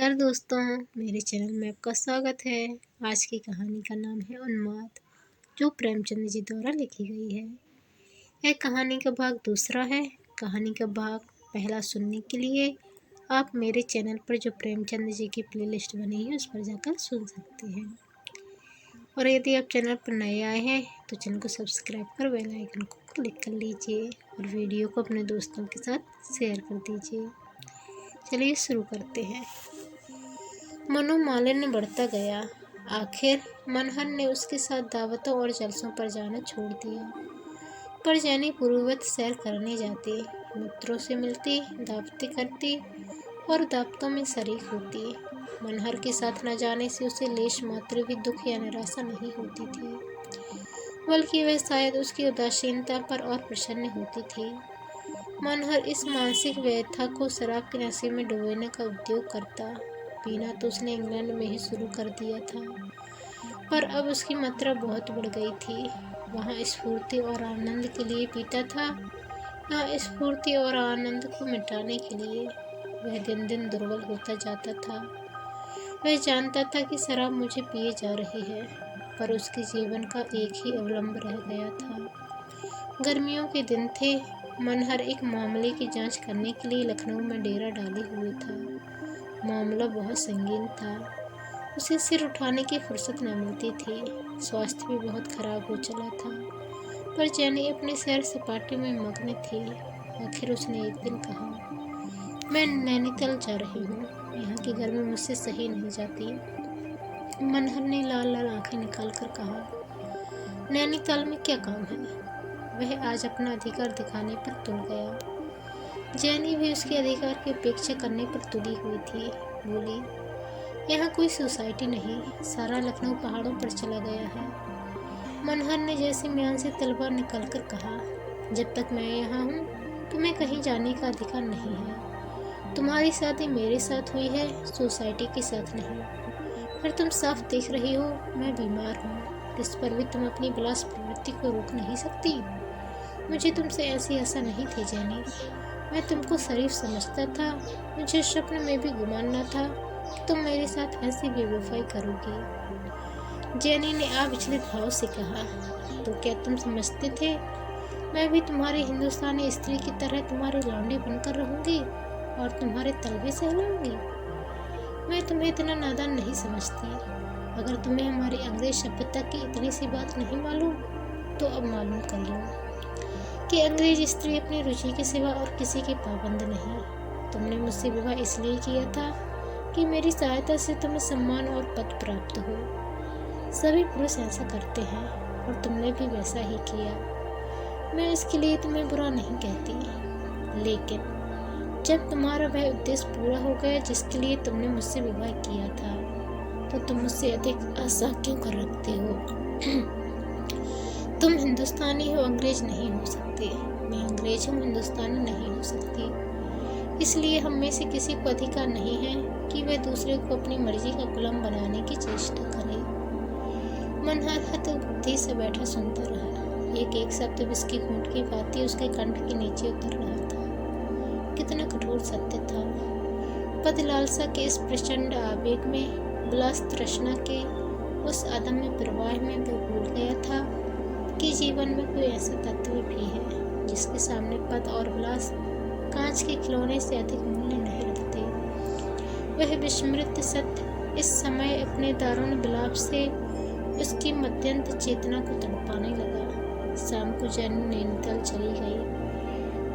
नमस्कार दोस्तों, मेरे चैनल में आपका स्वागत है। आज की कहानी का नाम है उन्माद, जो प्रेमचंद जी द्वारा लिखी गई है। यह कहानी का भाग दूसरा है। कहानी का भाग पहला सुनने के लिए आप मेरे चैनल पर जो प्रेमचंद जी की प्लेलिस्ट बनी है उस पर जाकर सुन सकते हैं। और यदि आप चैनल पर नए आए हैं तो चैनल को सब्सक्राइब कर बेल आइकन को क्लिक कर लीजिए और वीडियो को अपने दोस्तों के साथ शेयर कर दीजिए। चलिए शुरू करते हैं। मनोमालिन्य बढ़ता गया। आखिर मनहर ने उसके साथ दावतों और जलसों पर जाना छोड़ दिया। पर जैनी पूर्ववत सैर करने जाती, मित्रों से मिलती, दावतें करती और दावतों में शरीक होती। मनहर के साथ न जाने से उसे लेश मात्र भी दुख या निराशा नहीं होती थी, बल्कि वह शायद उसकी उदासीनता पर और प्रसन्न होती थी। मनहर इस मानसिक व्यथा को शराब के नशे में डुबोने का उद्योग करता। पीना तो उसने इंग्लैंड में ही शुरू कर दिया था, पर अब उसकी मात्रा बहुत बढ़ गई थी। वहाँ स्फूर्ति और आनंद के लिए पीता था, यहाँ स्फूर्ति और आनंद को मिटाने के लिए। वह दिन दिन दुर्बल होता जाता था। वह जानता था कि शराब मुझे पिए जा रही है, पर उसके जीवन का एक ही अवलंब रह गया था। गर्मियों के दिन थे। मनहर एक मामले की जांच करने के लिए लखनऊ में डेरा डाले हुए था। मामला बहुत संगीन था। उसे सिर उठाने की फुर्सत न मिलती थी। स्वास्थ्य भी बहुत खराब हो चला था, पर जैनी अपने सैर सपाटे में मग्न थी। आखिर उसने एक दिन कहा, मैं नैनीताल जा रही हूँ, यहाँ की गर्मी मुझसे सही नहीं जाती। मनहर ने लाल लाल आंखें निकाल कर कहा, नैनीताल में क्या काम है? वह आज अपना अधिकार दिखाने पर तुल गया। जैनी भी उसके अधिकार की उपेक्षा करने पर तुली हुई थी। बोली, यहाँ कोई सोसाइटी नहीं, सारा लखनऊ पहाड़ों पर चला गया है। मनहर ने जैसे म्यान से तलवार निकालकर कहा, जब तक मैं यहाँ हूँ तुम्हें कहीं जाने का अधिकार नहीं है। तुम्हारी शादी मेरे साथ हुई है, सोसाइटी के साथ नहीं। पर तुम साफ देख रही हो मैं बीमार हूँ, इस पर भी तुम अपनी विलास प्रवृत्ति को रोक नहीं सकती। मुझे तुमसे ऐसी आशा नहीं थी जैनी। मैं तुमको शरीफ समझता था। मुझे स्वप्न में भी गुमान न था कि तुम मेरे साथ ऐसी बेवफाई करोगी। जैनी ने अविचलित भाव से कहा, तो क्या तुम समझते थे मैं भी तुम्हारी हिंदुस्तानी स्त्री की तरह तुम्हारी लौंडी बनकर रहूंगी और तुम्हारे तलवे सहलाऊंगी? मैं तुम्हें इतना नादान नहीं समझती। अगर तुम्हें हमारी अंग्रेज सभ्यता की इतनी सी बात नहीं मालूम तो अब मालूम कर लो कि अंग्रेज स्त्री अपनी रुचि के सिवा और किसी के पाबंद नहीं। तुमने मुझसे विवाह इसलिए किया था कि मेरी सहायता से तुम्हें सम्मान और पद प्राप्त हो। सभी पुरुष ऐसा करते हैं और तुमने भी वैसा ही किया। मैं इसके लिए तुम्हें बुरा नहीं कहती, लेकिन जब तुम्हारा वह उद्देश्य पूरा हो गया जिसके लिए तुमने मुझसे विवाह किया था, तो तुम मुझसे अधिक आशा क्यों कर रखते हो? तुम हिंदुस्तानी हो, अंग्रेज नहीं हो सकते। मैं अंग्रेज हूँ, हिंदुस्तानी नहीं हो सकती। इसलिए हम में से किसी को अधिकार नहीं है कि वह दूसरे को अपनी मर्जी का गुलाम बनाने की चेष्टा करे। मनहर हतबुद्धि से बैठा सुनता रहा। एक एक शब्द विस्की घूंट की भांति उसके कंठ के नीचे उतर रहा था। कितना कठोर सत्य था। पद लालसा के इस प्रचंड आवेग में, विलास तृष्णा के उस अदम्य प्रवाह में वह भूल गया था कि जीवन में कोई ऐसा तत्व भी है जिसके सामने पद और विलास कांच के खिलौने से अधिक मूल्य नहीं रखते। वह विस्मृत सत्य इस समय अपने दारुण विलाप से उसकी मध्यंत चेतना को तड़पाने लगा। शाम को जैनी नैनीताल चली गई।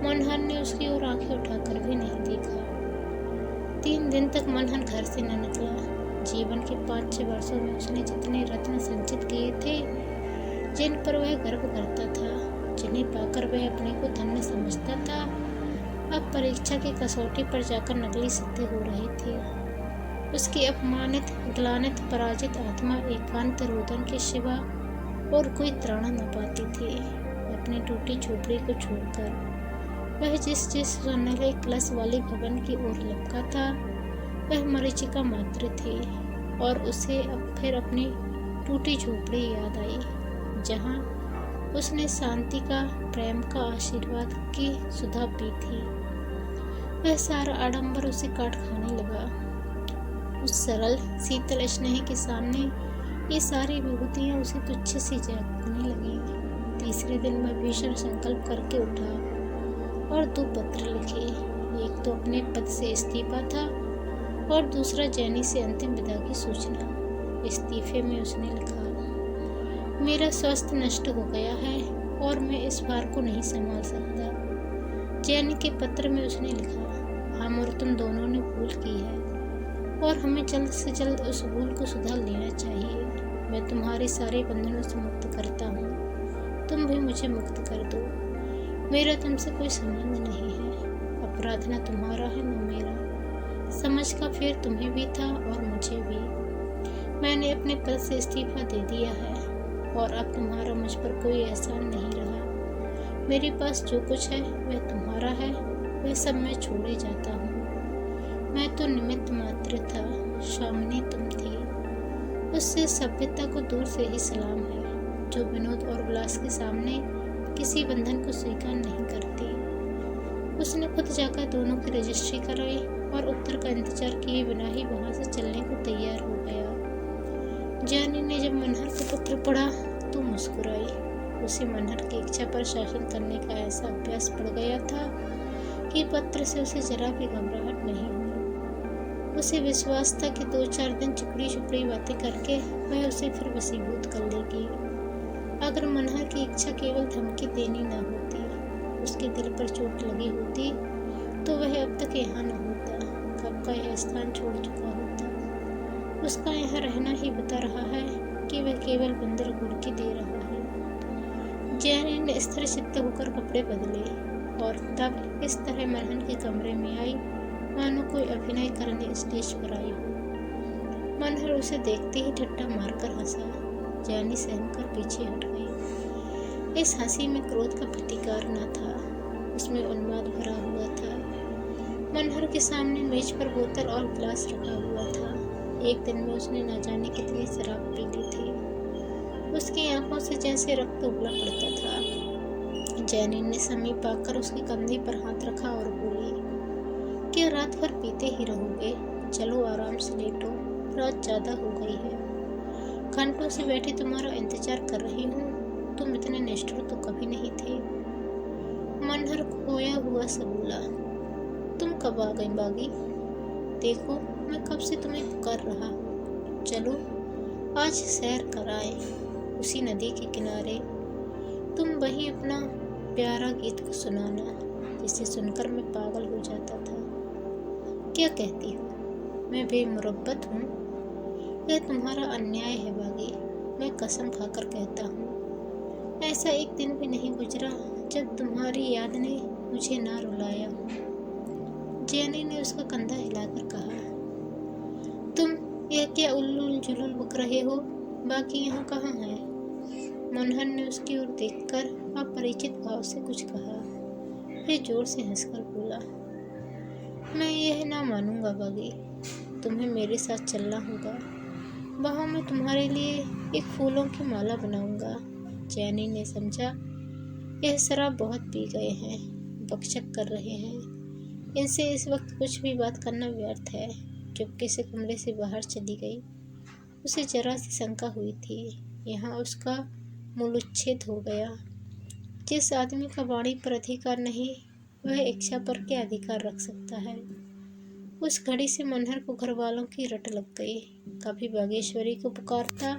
मनहर ने उसकी ओर आंखें उठाकर भी नहीं देखा। 3 दिन तक मनहर घर से न निकला। जीवन के 5-6 वर्षों में उसने जितने रत्न संचित किए थे, जिन पर वह गर्व करता था, जिन्हें पाकर वह अपने को धन्य समझता था, अब परीक्षा की कसौटी पर जाकर नकली सिद्ध हो रहे थे। उसकी अपमानित, ग्लानित, पराजित आत्मा एकांत रोदन के सिवा और कोई त्राण न पाती थी। अपनी टूटी झोपड़ी को छोड़कर वह जिस जिस सुनहरे कलश वाली भवन की ओर लपका था, वह मरीचिका मात्र थी और उसे अब फिर अपनी टूटी झोपड़ी याद आई, जहाँ उसने शांति का, प्रेम का, आशीर्वाद की सुधा पी थी। वह सारा आडंबर उसे काट खाने लगा। उस सरल शीतल स्नेह के सामने ये सारी विभूतियाँ उसे तुच्छ सी जागने लगी। तीसरे दिन वह भीषण संकल्प करके उठा और 2 पत्र लिखे। एक तो अपने पद से इस्तीफा था और दूसरा जैनी से अंतिम विदा की सूचना। इस्तीफे में उसने लिखा, मेरा स्वास्थ्य नष्ट हो गया है और मैं इस भार को नहीं संभाल सकता। जैनी के पत्र में उसने लिखा, हम और तुम दोनों ने भूल की है और हमें जल्द से जल्द उस भूल को सुधार लेना चाहिए। मैं तुम्हारे सारे बंधनों से मुक्त करता हूँ, तुम भी मुझे मुक्त कर दो। मेरा तुमसे कोई संबंध नहीं है। अपराध न तुम्हारा है न मेरा। समझ का फेर तुम्हें भी था और मुझे भी। मैंने अपने पद से इस्तीफा दे दिया है और अब तुम्हारा मुझ पर कोई एहसान नहीं रहा। मेरे पास जो कुछ है वह तुम्हारा है, वह सब मैं छोड़े जाता हूँ। मैं तो निमित्त मात्र था, शामिनी तुम थी। उससे सभ्यता को दूर से ही सलाम है, जो विनोद और विलास के सामने किसी बंधन को स्वीकार नहीं करती। उसने खुद जाकर दोनों की रजिस्ट्री कराई और उत्तर का इंतजार किए बिना ही वहां से चलने को तैयार हो गया। जैनी ने जब मनहर का पत्र पढ़ा तो मुस्कुराई। उसे मनहर की इच्छा पर शासन करने का ऐसा अभ्यास पड़ गया था कि पत्र से उसे जरा भी घबराहट नहीं हुई। उसे विश्वास था कि 2-4 दिन चुपड़ी चुपड़ी बातें करके वह उसे फिर वशीभूत कर लेगी। अगर मनहर की इच्छा केवल धमकी देनी न होती, उसके दिल पर चोट लगी होती, तो वह अब तक यहाँ न होता, कब का यह स्थान छोड़ चुका होता। उसका यहाँ रहना ही बता रहा है कि वह केवल बंदर गुड़की दे रहा है। जैनी ने स्थिर चित्त होकर कपड़े बदले और तब इस तरह मनहर के कमरे में आई मानो कोई अभिनय करने स्टेज पर आई हो। मनहर उसे देखते ही ठट्टा मारकर हंसा। जैनी सहमकर पीछे हट गई। इस हंसी में क्रोध का प्रतिकार न था, उसमें उन्माद भरा हुआ था। मनहर के सामने मेज पर बोतल और गिलास रखा हुआ था। एक दिन में उसने न जाने कितनी शराब पी ली थी। उसकी आंखों से जैसे रक्त उबला पड़ता था। जैनी ने समीप आकर उसके कंधे पर हाथ रखा और बोली, क्या रात भर पीते ही रहोगे? चलो आराम से लेटो, रात ज्यादा हो गई है। घंटों से बैठी तुम्हारा इंतजार कर रही हूँ, तुम इतने निष्ठुर तो कभी नहीं थे। मनहर खोया हुआ सा बोला, तुम कब आ गई बागी? देखो मैं कब से तुम्हें पुकार रहा हूँ। चलो आज सैर कराए उसी नदी के किनारे। तुम वहीं अपना प्यारा गीत को सुनाना, जिसे सुनकर मैं पागल हो जाता था। क्या कहती हो, मैं बेमुरब्बत हूँ? यह तुम्हारा अन्याय है बागी, मैं कसम खाकर कहता हूँ। ऐसा एक दिन भी नहीं गुजरा जब तुम्हारी याद ने मुझे ना रुलाया हो। जैनी ने उसका कंधा हिलाकर कहा, तुम यह क्या उल्लुल जुलुल बक रहे हो? बाकी यहाँ कहाँ है? मनहर ने उसकी ओर देखकर अपरिचित भाव से कुछ कहा, फिर जोर से हंसकर बोला, मैं यह ना मानूंगा बागी, तुम्हें मेरे साथ चलना होगा। वहाँ मैं तुम्हारे लिए एक फूलों की माला बनाऊंगा। जैनी ने समझा, यह शराब बहुत पी गए हैं, बकचक कर रहे हैं, इनसे इस वक्त कुछ भी बात करना व्यर्थ है। चुपके से कमरे से बाहर चली गई। उसे जरा सी शंका हुई थी, यहाँ उसका मूलोच्छेद हो गया। जिस आदमी का वाणी पर अधिकार नहीं, वह इच्छा पर क्या अधिकार रख सकता है? उस घड़ी से मनहर को घर वालों की रट लग गई। कभी बागेश्वरी को पुकारता,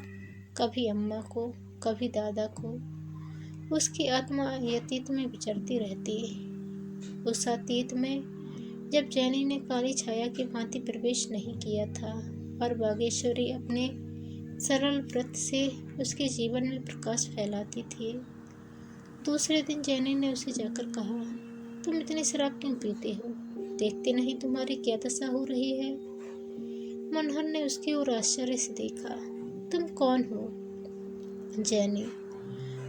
कभी अम्मा को, कभी दादा को। उसकी आत्मा अतीत में विचरती रहती। उस अतीत में जब जैनी ने काली छाया की भांति प्रवेश नहीं किया था और बागेश्वरी अपने सरल व्रत से उसके जीवन में प्रकाश फैलाती थी। दूसरे दिन जैनी ने उसे जाकर कहा, तुम इतनी शराब क्यों पीते हो? देखते नहीं तुम्हारी क्या दशा हो रही है? मनहर ने उसकी ओर आश्चर्य से देखा। तुम कौन हो? जैनी,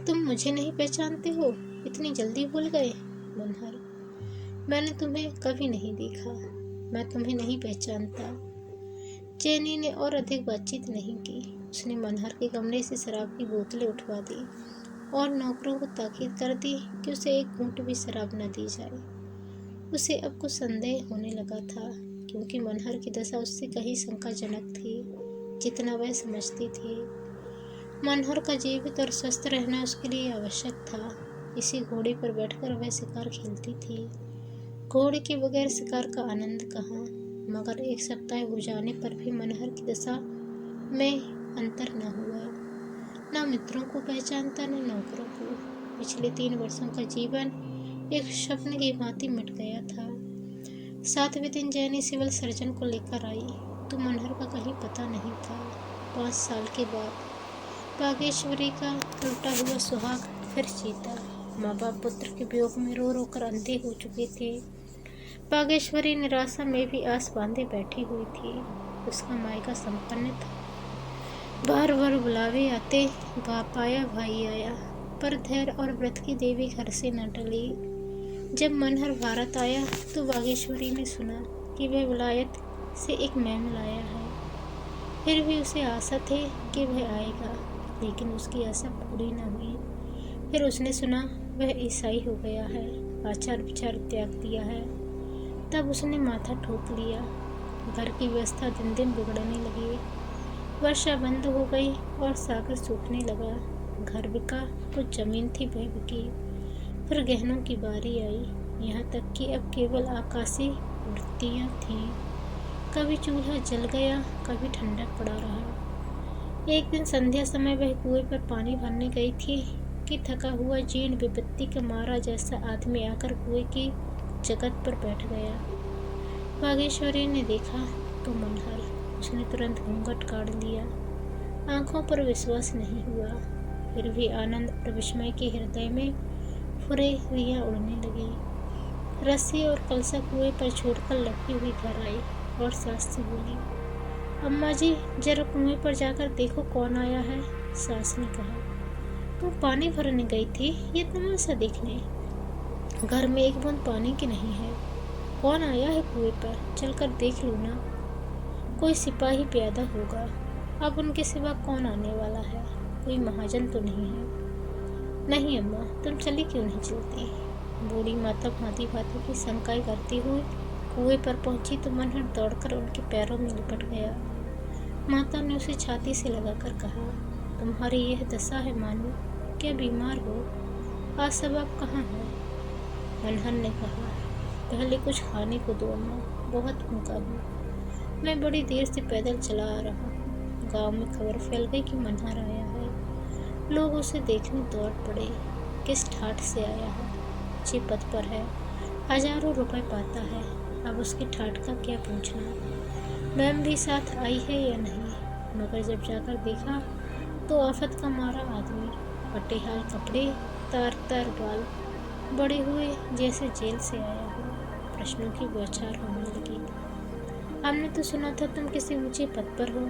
तुम मुझे नहीं पहचानते हो? इतनी जल्दी भूल गए? मनहर, मैंने तुम्हें कभी नहीं देखा, मैं तुम्हें नहीं पहचानता। जैनी ने और अधिक बातचीत नहीं की। उसने मनहर के कमरे से शराब की बोतलें उठवा दी और नौकरों को ताकीद कर दी कि उसे एक घूंट भी शराब न दी जाए। उसे अब कुछ संदेह होने लगा था क्योंकि मनहर की दशा उससे कहीं शंकाजनक थी जितना वह समझती थी। मनहर का जीवित और स्वस्थ रहना उसके लिए आवश्यक था। इसी घोड़े पर बैठकर वह शिकार खेलती थी। घोड़े के बगैर शिकार का आनंद कहाँ। मगर 1 सप्ताह हो जाने पर भी मनहर की दशा में अंतर न हुआ। न मित्रों को पहचानता न नौकरों को। पिछले 3 वर्षों का जीवन एक स्वप्न की भांति मिट गया था। 7वें दिन जैनी सिविल सर्जन को लेकर आई तो मनहर का कहीं पता नहीं था। 5 साल के बाद बागेश्वरी का टूटा हुआ सुहाग फिर जीता। माँ बाप पुत्र के वियोग में रो रो कर अंधे हो चुके थे। बागेश्वरी निराशा में भी आस बांधे बैठी हुई थी। उसका मायका संपन्न था। बार बार बुलावे आते, पाया भाई आया, पर धैर्य और व्रत की देवी घर से न टली। जब मनहर भारत आया तो बागेश्वरी ने सुना कि वह विलायत से एक मेम लाया है। फिर भी उसे आशा थी कि वह आएगा, लेकिन उसकी आशा पूरी न हुई। फिर उसने सुना वह ईसाई हो गया है, आचार विचार त्याग दिया है। तब उसने माथा ठोक लिया। घर की व्यवस्था दिन दिन बिगड़ने लगी। वर्षा बंद हो गई और सागर सूखने लगा। घर बिका, कुछ जमीन थी वह बिकी। फिर गहनों की बारी आई, यहाँ तक कि अब केवल आकाशी वृत्तियाँ थीं। कभी चूल्हा जल गया, कभी ठंडा पड़ा रहा। एक दिन संध्या समय वह कुएं पर पानी भरने गई थी कि थका हुआ जीर्ण विपत्ति का मारा जैसा आदमी आकर कुएं की जगत पर बैठ गया। बागेश्वरी ने देखा तो मनहर। उसने तुरंत घूंघट काढ़ लिया। आंखों पर विश्वास नहीं हुआ। फिर भी आनंद और विस्मय के हृदय में फुरेलियाँ उड़ने लगी। रस्सी और कलसा कुएं पर छोड़कर लपटी हुई घर आई और सास से बोली, अम्मा जी जरा कुएं पर जाकर देखो कौन आया है। सास ने कहा, तुम पानी भरने गई थी ये तमाशा देखने? घर में एक बूंद पानी की नहीं है। कौन आया है कुएं पर, चलकर देख लो ना। कोई सिपाही प्यादा होगा। अब उनके सिवा कौन आने वाला है? कोई महाजन तो नहीं है? नहीं अम्मा, तुम चली क्यों नहीं चलती? बूढ़ी माता भांति भांति की शंकाएं करती हुई कुएं पर पहुंची तो मनहर दौड़कर उनके पैरों में लिपट गया। माता ने उसे छाती से लगाकर कहा, तुम्हारी यह दशा है मानो, क्या बीमार हो? आज सब आप कहाँ हो? मनहर ने कहा, पहले कुछ खाने को दो अम्मा, बहुत भूखा हूँ। मैं बड़ी देर से पैदल चला आ रहा हूँ। गांव में खबर फैल गई कि मनहर आया है। लोग उसे देखने दौड़ पड़े। किस ठाठ से आया है? अच्छे पद पर है, हजारों रुपए पाता है। अब उसकी ठाठ का क्या पूछना। मैम भी साथ आई है या नहीं? मगर जब जाकर देखा तो आफत का मारा आदमी, फटेहाल कपड़े, तार तार बाल, बड़े हुए जैसे जेल से आया हो। प्रश्नों की बौछार होने लगी। हमने तो सुना था तुम किसी ऊंचे पद पर हो।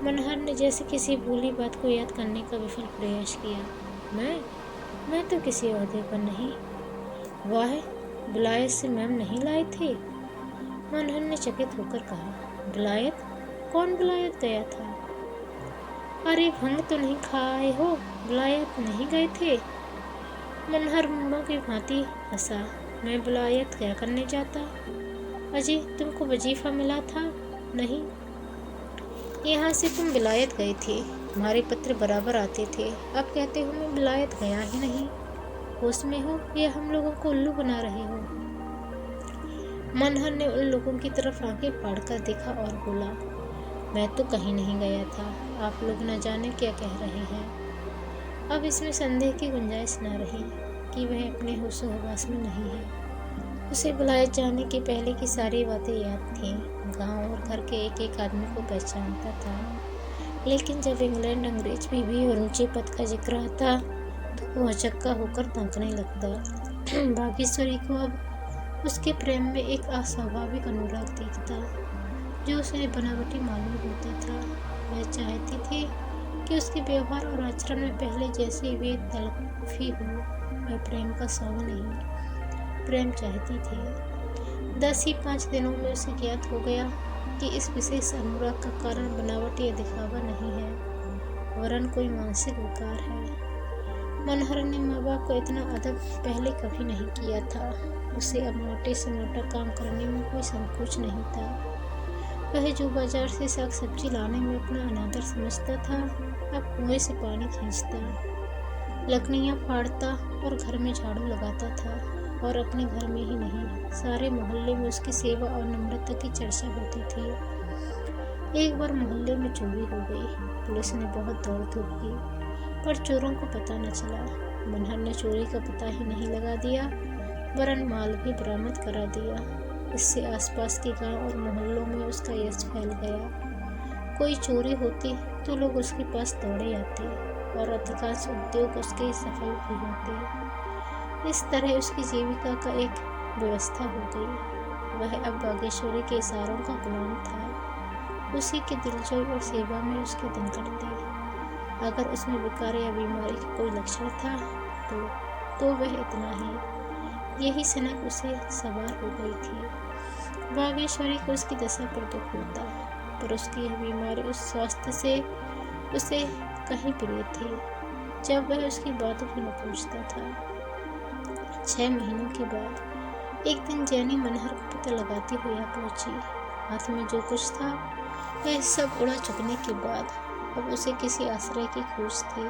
मनहर ने जैसे किसी भूली बात को याद करने का विफल प्रयास किया। मैं तो किसी ओहदे पर नहीं। वाह, विलायत से मैम नहीं लाए थे? मनहर ने चकित होकर कहा, विलायत? कौन विलायत गया था? अरे भंग तो नहीं खाए हो? विलायत नहीं गए थे? मनहर मुंडों की भांति हंसा। मैं विलायत क्या करने जाता? अजय तुमको वजीफा मिला था? नहीं, यहाँ से तुम विलायत गए थे। तुम्हारे पत्र बराबर आते थे। अब कहते हो मैं विलायत गया ही नहीं। होश में हो या हम लोगों को उल्लू बना रहे हो? मनहर ने उन लोगों की तरफ आंखें फाड़कर देखा और बोला, मैं तो कहीं नहीं गया था। आप लोग न जाने क्या कह रहे हैं। अब इसमें संदेह की गुंजाइश न रही कि वह अपने होशो हवास में नहीं है। उसे विलायत जाने के पहले की सारी बातें याद थीं। गांव और घर के एक एक आदमी को पहचानता था। लेकिन जब इंग्लैंड अंग्रेज बीवी और ऊंचे पद का जिक्र आता तो वह चक्का होकर तांकने लगता। बागेश्वरी को अब उसके प्रेम में एक अस्वाभाविक अनुराग दिखता जो उसे बनावटी मालूम होता था। वह चाहती थी कि उसके व्यवहार और आचरण में पहले जैसी वे तलफी हो। वह प्रेम का सॉन्ग नहीं, प्रेम चाहती थी। 10 ही 5 दिनों में उसे ज्ञात हो गया कि इस विशेष अनुराग का कारण बनावट या दिखावा नहीं है, वरन कोई मानसिक विकार है। मनोहर ने माँ बाप का इतना अदब पहले कभी नहीं किया था। उसे अब मोटे से मोटा काम करने में कोई संकोच नहीं था। वह जो बाजार से साग सब्जी लाने में अपना अनादर समझता था, अब कुएं से पानी खींचता, लकड़ियाँ फाड़ता और घर में झाड़ू लगाता था। और अपने घर में ही नहीं, सारे मोहल्ले में उसकी सेवा और नम्रता की चर्चा होती थी। एक बार मोहल्ले में चोरी हो गई। पुलिस ने बहुत दौड़ धूप की, पर चोरों को पता न चला। मनोहर ने चोरी का पता ही नहीं लगा दिया, वरन माल भी बरामद करा दिया। इससे आसपास के गांव और मोहल्लों में उसका यश फैल गया। कोई चोरी होती तो लोग उसके पास दौड़े आते और अधिकांश उद्योग उसके सफल भी होते। इस तरह उसकी जीविका का एक व्यवस्था हो गई। वह अब बागेश्वरी के इशारों का गुलाम था। उसी के दिलजोई और सेवा में उसके दिन कटते। अगर उसमें विकार या बीमारी का कोई लक्षण था तो वह इतना ही। यही सनक उसे सवार हो गई थी। बागेश्वरी को उसकी दशा पर दुख होता, पर उसकी यह बीमारी उस स्वास्थ्य से उसे कहीं प्रिय थी, जब वह उसकी बातों भी न पूछता था। 6 महीनों के बाद एक दिन जैनी मनोहर को पता लगाती हुई यहाँ पहुंची। हाथ में जो कुछ था वह सब उड़ा चुकने के बाद अब उसे किसी आश्रय की खोज थी।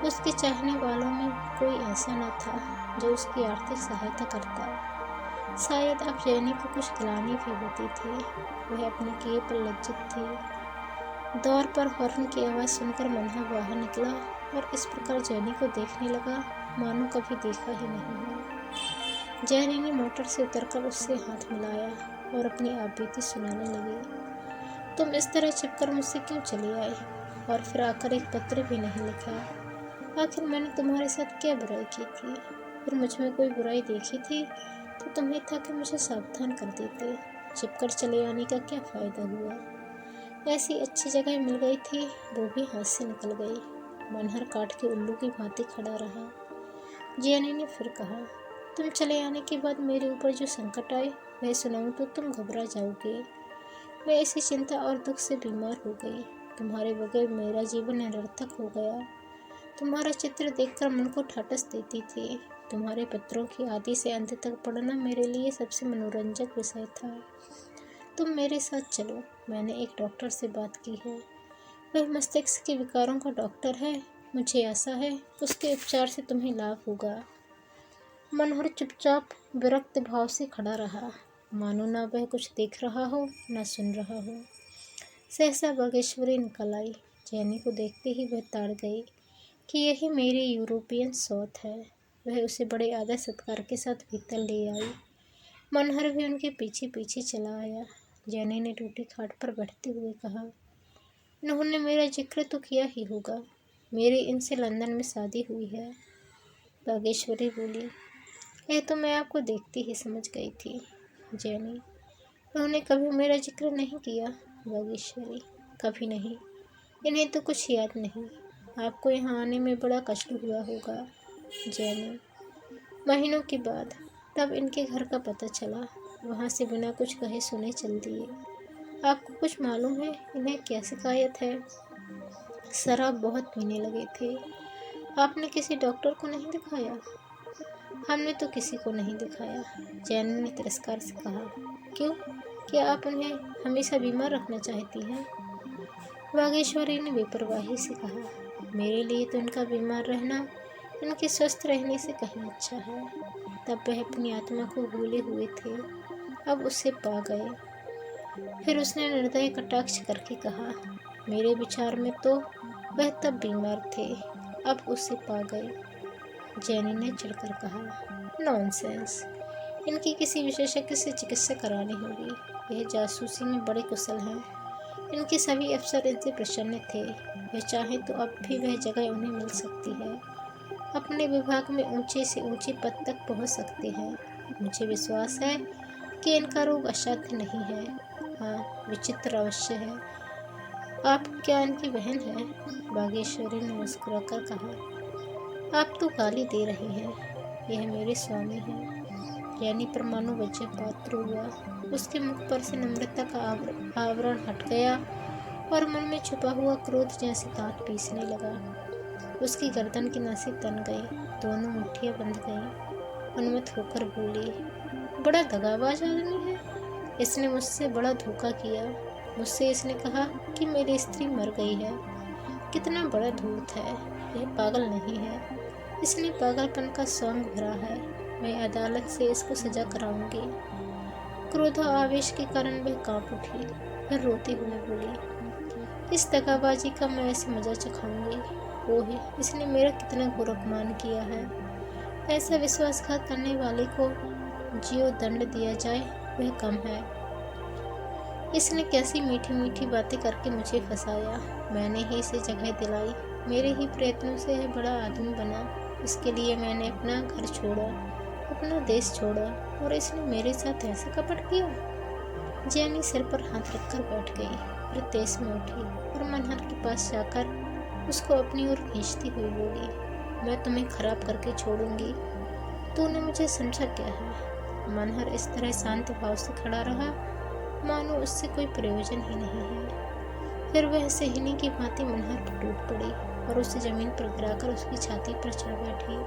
उसके चाहने वालों में कोई ऐसा न था जो उसकी आर्थिक सहायता करता। शायद अब जैनी को कुछ ग्लानि भी होती थी। वह अपने किए पर लज्जित थी। दौर पर हॉर्न की आवाज़ सुनकर मनोहर बाहर निकला और इस प्रकार जैनी को देखने लगा मानो कभी देखा ही नहीं हो। जैनी ने मोटर से उतरकर उससे हाथ मिलाया और अपनी आपबीती सुनाने लगी। तुम इस तरह छिपकर मुझसे क्यों चली आई, और फिर आकर एक पत्र भी नहीं लिखा? आखिर मैंने तुम्हारे साथ क्या बुराई की थी? फिर मुझ में कोई बुराई देखी थी तो तुम्हें था कि मुझे सावधान कर देते। छिपकर चले आने का क्या फायदा हुआ? ऐसी अच्छी जगह मिल गई थी, वो भी हाथ से निकल गई। मनोहर काट के उल्लू की भांति खड़ा रहा। जैनी ने फिर कहा, तुम चले आने के बाद मेरे ऊपर जो संकट आए वह सुनाऊं तो तुम घबरा जाओगे। मैं इसी चिंता और दुख से बीमार हो गई। तुम्हारे बगैर मेरा जीवन निरर्थक हो गया। तुम्हारा चित्र देखकर मन को ठाटस देती थी। तुम्हारे पत्रों की आदि से अंत तक पढ़ना मेरे लिए सबसे मनोरंजक विषय था। तुम मेरे साथ चलो, मैंने एक डॉक्टर से बात की है। वह मस्तिष्क के विकारों का डॉक्टर है। मुझे आशा है उसके उपचार से तुम्हें लाभ होगा। मनोहर चुपचाप विरक्त भाव से खड़ा रहा, मानो ना वह कुछ देख रहा हो न सुन रहा हो। सहसा बागेश्वरी निकल आई। जैनी को देखते ही वह ताड़ गई कि यही मेरी यूरोपियन सौत है। वह उसे बड़े आदर सत्कार के साथ भीतर ले आई। मनोहर भी उनके पीछे पीछे चला आया। जैनी ने टूटी खाट पर बैठते हुए कहा, उन्होंने मेरा जिक्र तो किया ही होगा। मेरी इनसे लंदन में शादी हुई है। बागेश्वरी बोली, यह तो मैं आपको देखती ही समझ गई थी। जैनी, उन्होंने कभी मेरा जिक्र नहीं किया। बागेश्वरी, कभी नहीं। इन्हें तो कुछ याद नहीं। आपको यहाँ आने में बड़ा कष्ट हुआ होगा। जैनी, महीनों के बाद तब इनके घर का पता चला। वहाँ से बिना कुछ कहे सुने चल दिए। आपको कुछ मालूम है इन्हें क्या शिकायत है? शराब बहुत पीने लगे थे। आपने किसी डॉक्टर को नहीं दिखाया? हमने तो किसी को नहीं दिखाया। जैनी ने तिरस्कार से कहा, क्यों? क्या आप उन्हें हमेशा बीमार रखना चाहती हैं? बागेश्वरी ने बेपरवाही से कहा, मेरे लिए तो इनका बीमार रहना इनके स्वस्थ रहने से कहीं अच्छा है। तब वह अपनी आत्मा को भूले हुए थे, अब उसे पा गए। फिर उसने निर्दय कटाक्ष करके कहा, मेरे विचार में तो वह तब बीमार थे, अब उसे पा गए। जैनी ने चिढ़कर कहा, नॉनसेंस। इनकी किसी विशेषज्ञ से चिकित्सा करानी होगी। यह जासूसी में बड़े कुशल हैं। इनके सभी अफसर इनसे प्रसन्न थे। वे चाहें तो अब भी वह जगह उन्हें मिल सकती है। अपने विभाग में ऊंचे से ऊंचे पद तक पहुंच सकते हैं। मुझे विश्वास है कि इनका रोग असाध्य नहीं है। हाँ, विचित्र अवश्य है। आप क्या इनकी बहन है? बागेश्वरी ने मुस्कुराकर कहा, आप तो गाली दे रहे हैं। यह मेरे स्वामी हैं। यानी परमाणु वज्रपात हुआ। उसके मुख पर से नम्रता का आवरण हट गया और मन में छुपा हुआ क्रोध जैसे दांत पीसने लगा। उसकी गर्दन की नसें तन गई, दोनों मुट्ठियां बंध गईं। उन्मत्त होकर बोली, बड़ा दगाबाज आदमी है, इसने मुझसे बड़ा धोखा किया। मुझसे इसने कहा कि मेरी स्त्री मर गई है। कितना बड़ा धूर्त है, यह पागल नहीं है, इसने पागलपन का सौंग भरा है। मैं अदालत से इसको सजा कराऊंगी। क्रोध और आवेश के कारण वह कांप उठी, फिर रोती हुई बोली, इस दगाबाजी का मैं ऐसे मजा चखाऊंगी। ओह, इसने मेरा कितना घोर अपमान किया है। ऐसा विश्वासघात करने वाले को जीव दंड दिया जाए वह कम है। इसने कैसी मीठी मीठी बातें करके मुझे फंसाया। मैंने ही इसे जगह दिलाई, मेरे ही प्रयत्नों से यह बड़ा आदमी बना। इसके लिए मैंने अपना घर छोड़ा, अपना देश छोड़ा, और इसने मेरे साथ ऐसा कपट किया। जैनी सिर पर हाथ रखकर बैठ गई, फिर तेज में उठी और मनहर के पास जाकर उसको अपनी ओर खींचती हुई बोली, मैं तुम्हें खराब करके छोड़ूंगी। तूने मुझे समझा क्या है। मनहर इस तरह शांत भाव से खड़ा रहा मानो उससे कोई प्रयोजन ही नहीं है। फिर वह सिहनी की भांति मनहर पर टूट पड़ी और उसे जमीन पर गिराकर उसकी छाती पर चढ़ बैठी।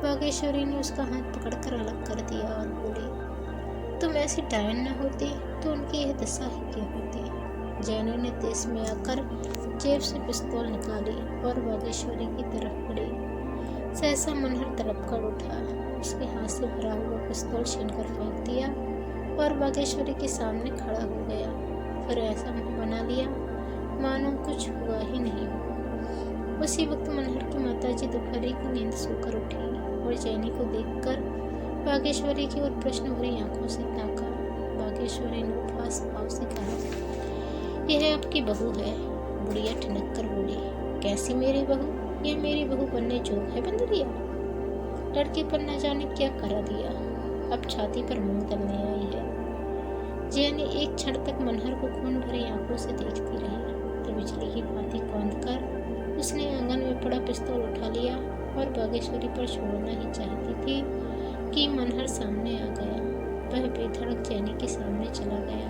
बागेश्वरी ने उसका हाथ पकड़कर अलग कर दिया और बोली, तुम ऐसी डायन न होती तो उनकी यह दशा ही क्या होती। जैनी ने तेज में आकर जेब से पिस्तौल निकाली और बागेश्वरी की तरफ बढ़ी। सहसा मनहर तड़प कर उठा, उसके हाथ से भरा हुआ पिस्तौल छीनकर फेंक दिया और बागेश्वरी के सामने खड़ा हो गया। फिर ऐसा मुंह बना लिया मानो कुछ हुआ ही नहीं। उसी वक्त मनहर की माताजी दोपहर की नींद सोकर उठी और जैनी को देखकर बागेश्वरी की ओर प्रश्न भरी आंखों से ताका। बागेश्वरी ने उदास भाव से कहा, यह आपकी बहू है। बुढ़िया ठिनक कर बोली, कैसी मेरी बहू? यह मेरी बहू बनने जोग है बंदरिया? लड़के पर न जाने क्या करा दिया, अब छाती पर मुंह दलने आई है। जैनी एक क्षण तक मनहर को खून भरी आंखों से देखती रही, तो बिजली की भांति कौंध कर उसने आंगन में पड़ा पिस्तौल उठा लिया और बागेश्वरी पर छोड़ना ही चाहती थी कि मनहर सामने आ गया। वह बेधड़क जैनी के सामने चला गया।